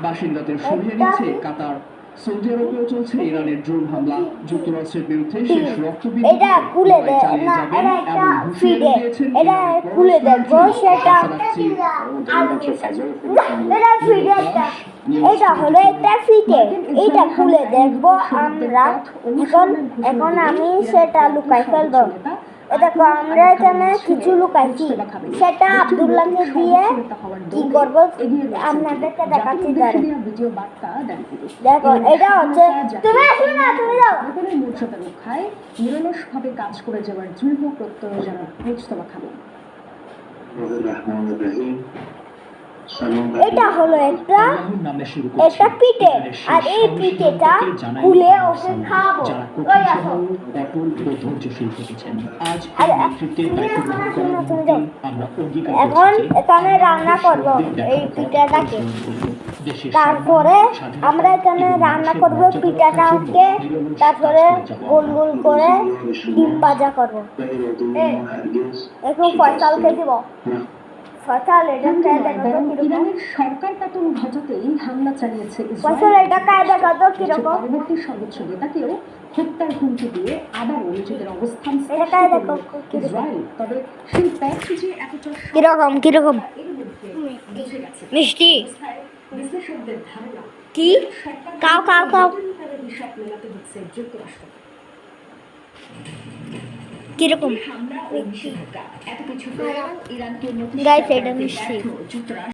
বাসিন্দাদের সরিয়ে নিচ্ছে কাতার। সৌদি আরবেও চলছে ইরানের ড্রোন হামলা। যুক্তরাষ্ট্রের বিরুদ্ধে শেষ রক্তবিন্দু চালিয়ে যাবেন এমন হুঁশিয়ারি দিয়েছেন ইরানের এটা হলো একটা ফিটে, এটা খুলে দেখবো আমরা। এখন আমি সেটা লুকাই ফেলবো। দেখো আমরা এখানে কিছু লুকাইছি, সেটা আব্দুল্লাহকে দিয়ে কি করবো আপনাদেরকে দেখাচ্ছি। দেখো এটা হচ্ছে, তুমি আসবে না, তুমি যাও। মর্যাদা রক্ষায় নিরলসভাবে কাজ করে যাওয়ার দৃঢ় প্রত্যয় জানান মুজতবা খালিদ। এটা হলো একটা পিঠে, আর এই পিঠেটা খুলে ওকে খাবো। এখন এখানে রান্না করবো এই পিঠাটাকে, তারপরে আমরা এখানে রান্না করবো পিঠাটাকে, তারপরে গোল গোল করে ডিম ভাজা করবো। একটু ফয়সালকে দিব। ইরানের সরকার পতন ঘটাতেই হামলা চালিয়েছে পরবর্তী সর্বোচ্চ নেতাকেও হত্যার হুমকি দিয়ে আবারও নিজেদের অবস্থান ইসরায়েল। তবে সেই প্যাচ যে এতটা কিরকম মিষ্টি বিশ্লেষকদের ধারণা কি কাও কাও কাও হিসাব মেলাতে হচ্ছে যুক্তরাষ্ট্র। কিরকম হামলা ও নিষেধাজ্ঞা এত কিছু ইরানকে গাইস এটা মিষ্টি। যুক্তরাষ্ট্র